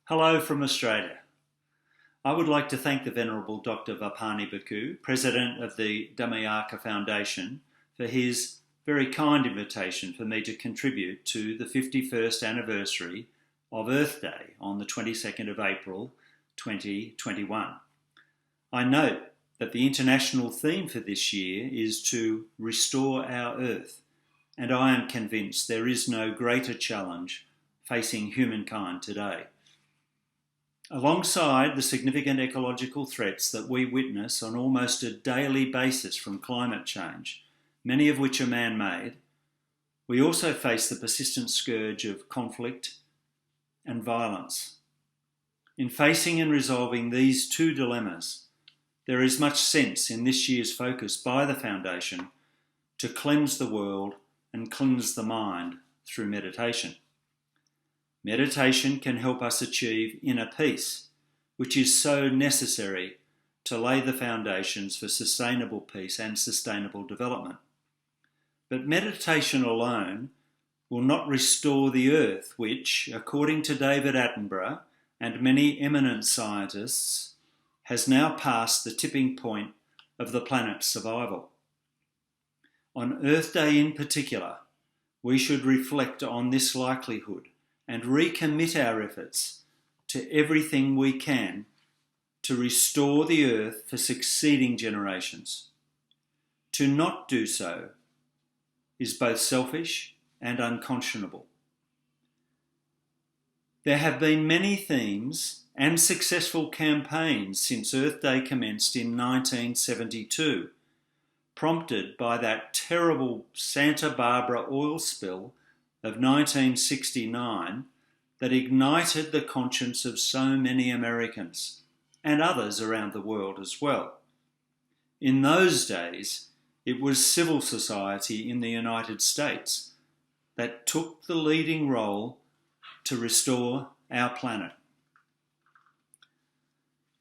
Hello from Australia. I would like to thank the Venerable Dr. Vapani Bhikkhu, President of the Dhammayaka Foundation, for his very kind invitation for me to contribute to the 51st anniversary of Earth Day on the 22nd of April 2021. I note that the international theme for this year is to restore our Earth, and I am convinced there is no greater challenge facing humankind today. Alongside the significant ecological threats that we witness on almost a daily basis from climate change, many of which are man-made, we also face the persistent scourge of conflict and violence. In facing and resolving these two dilemmas, there is much sense in this year's focus by the Foundation to cleanse the world and cleanse the mind through meditation. Meditation can help us achieve inner peace, which is so necessary to lay the foundations for sustainable peace and sustainable development. But meditation alone will not restore the earth, which, according to David Attenborough and many eminent scientists, has now passed the tipping point of the planet's survival. On Earth Day in particular, we should reflect on this likelihood and recommit our efforts to everything we can to restore the earth for succeeding generations. To not do so is both selfish and unconscionable. There have been many themes and successful campaigns since Earth Day commenced in 1972, prompted by that terrible Santa Barbara oil spill of 1969 that ignited the conscience of so many Americans and others around the world as well. In those days, it was civil society in the United States that took the leading role to restore our planet.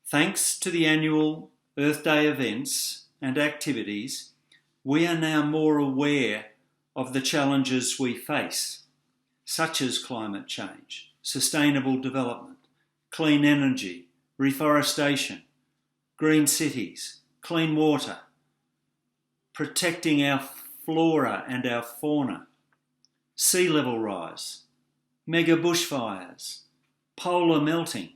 Thanks to the annual Earth Day events and activities, we are now more aware of the challenges we face, such as climate change, sustainable development, clean energy, reforestation, green cities, clean water, protecting our flora and our fauna, sea level rise, mega bushfires, polar melting,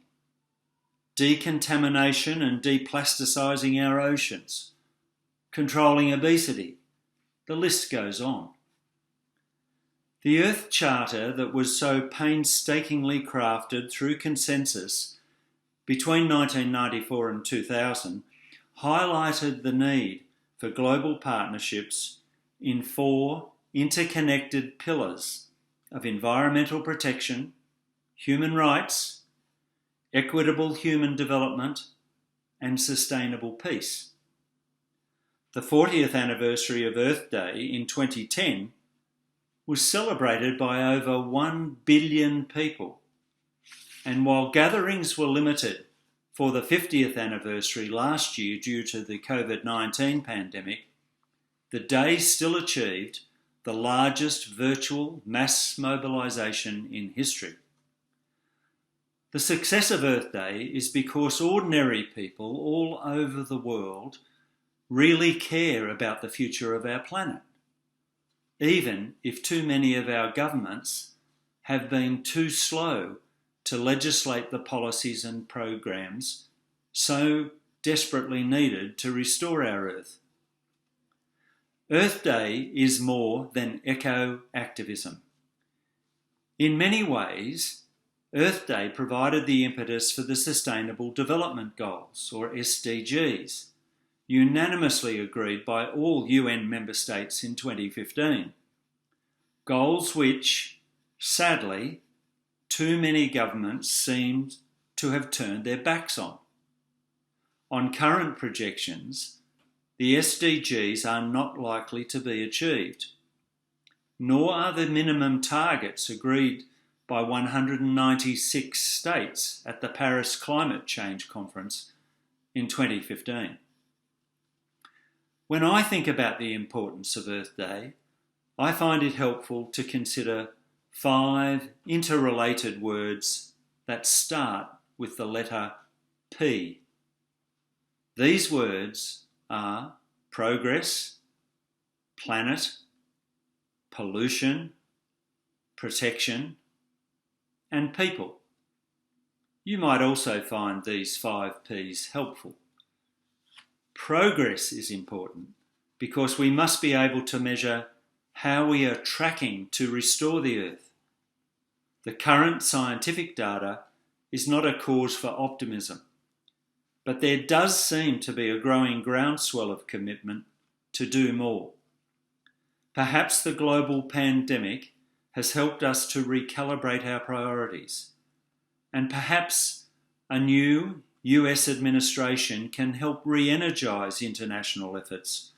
decontamination and deplasticizing our oceans, controlling obesity. The list goes on. The Earth Charter that was so painstakingly crafted through consensus between 1994 and 2000 highlighted the need for global partnerships in 4 interconnected pillars of environmental protection, human rights, equitable human development, and sustainable peace. The 40th anniversary of Earth Day in 2010 was celebrated by over 1 billion people. And while gatherings were limited for the 50th anniversary last year due to the COVID-19 pandemic, the day still achieved the largest virtual mass mobilisation in history. The success of Earth Day is because ordinary people all over the world really care about the future of our planet, even if too many of our governments have been too slow to legislate the policies and programs so desperately needed to restore our Earth. Earth Day is more than eco-activism. In many ways, Earth Day provided the impetus for the Sustainable Development Goals, or SDGs, unanimously agreed by all UN member states in 2015. Goals which, sadly, too many governments seem to have turned their backs on. On current projections, the SDGs are not likely to be achieved, nor are the minimum targets agreed by 196 states at the Paris Climate Change Conference in 2015. When I think about the importance of Earth Day, I find it helpful to consider 5 interrelated words that start with the letter P. These words are progress, planet, pollution, protection, and people. You might also find these 5 Ps helpful. Progress is important because we must be able to measure how we are tracking to restore the Earth. The current scientific data is not a cause for optimism, but there does seem to be a growing groundswell of commitment to do more. Perhaps the global pandemic has helped us to recalibrate our priorities, and perhaps a new US administration can help re-energise international efforts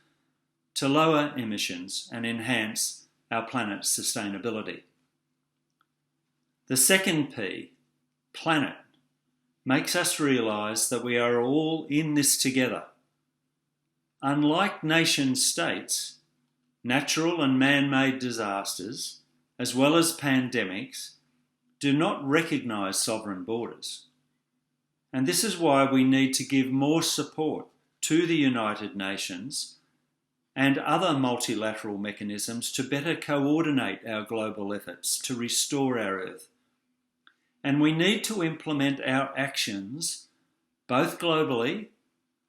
to lower emissions and enhance our planet's sustainability. The second P, planet, makes us realise that we are all in this together. Unlike nation states, natural and man-made disasters, as well as pandemics, do not recognise sovereign borders. And this is why we need to give more support to the United Nations and other multilateral mechanisms to better coordinate our global efforts to restore our Earth. And we need to implement our actions both globally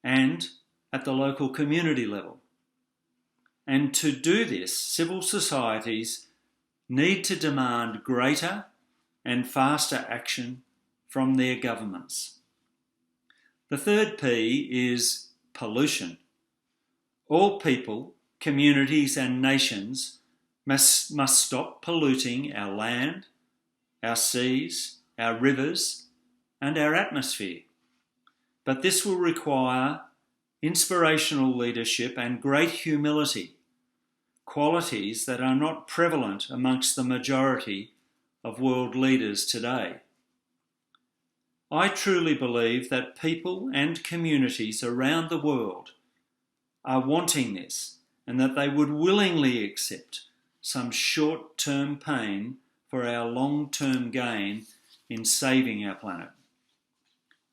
and at the local community level. And to do this, civil societies need to demand greater and faster action from their governments. The third P is pollution. All people, communities and nations must stop polluting our land, our seas, our rivers and our atmosphere. But this will require inspirational leadership and great humility, qualities that are not prevalent amongst the majority of world leaders today. I truly believe that people and communities around the world are wanting this and that they would willingly accept some short-term pain for our long-term gain in saving our planet.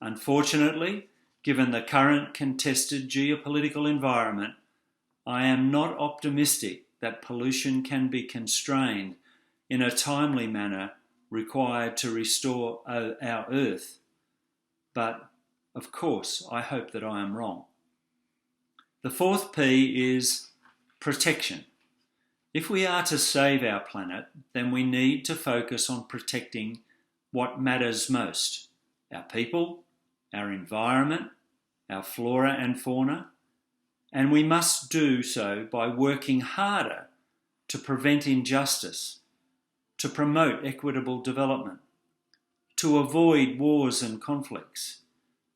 Unfortunately, given the current contested geopolitical environment, I am not optimistic that pollution can be constrained in a timely manner required to restore our Earth. But, of course, I hope that I am wrong. The fourth P is protection. If we are to save our planet, then we need to focus on protecting what matters most: our people, our environment, our flora and fauna, and we must do so by working harder to prevent injustice, to promote equitable development, to avoid wars and conflicts,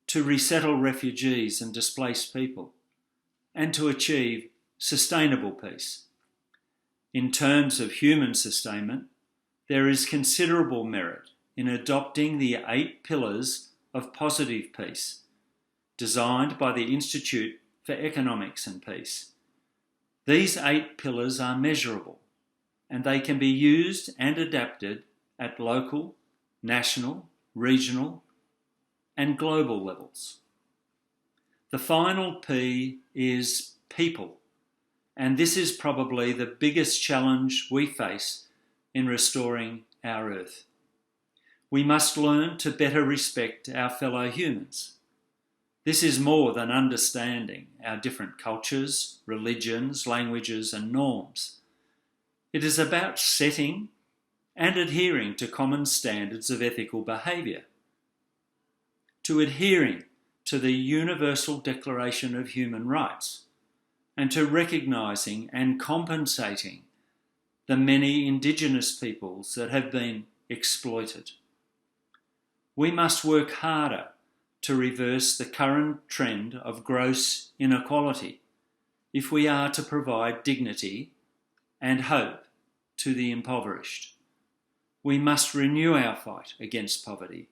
to resettle refugees and displaced people, and to achieve sustainable peace. In terms of human sustainment, there is considerable merit in adopting the 8 pillars of positive peace, designed by the Institute for Economics and Peace. These 8 pillars are measurable, and they can be used and adapted at local, national, regional, and global levels. The final P is people, and this is probably the biggest challenge we face in restoring our Earth. We must learn to better respect our fellow humans. This is more than understanding our different cultures, religions, languages, and norms. It is about setting and adhering to common standards of ethical behaviour, to adhering to the Universal Declaration of Human Rights, and to recognising and compensating the many Indigenous peoples that have been exploited. We must work harder to reverse the current trend of gross inequality if we are to provide dignity and hope to the impoverished. We must renew our fight against poverty,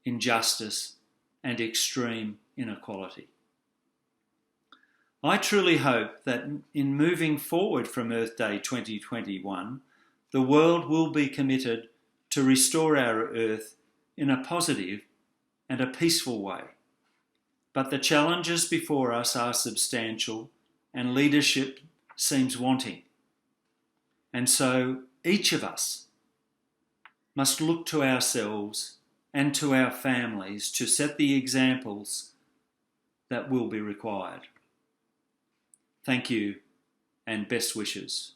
injustice, and extreme inequality. I truly hope that in moving forward from Earth Day 2021, the world will be committed to restore our Earth in a positive and a peaceful way. But the challenges before us are substantial and leadership seems wanting. And so each of us must look to ourselves and to our families to set the examples that will be required. Thank you and best wishes.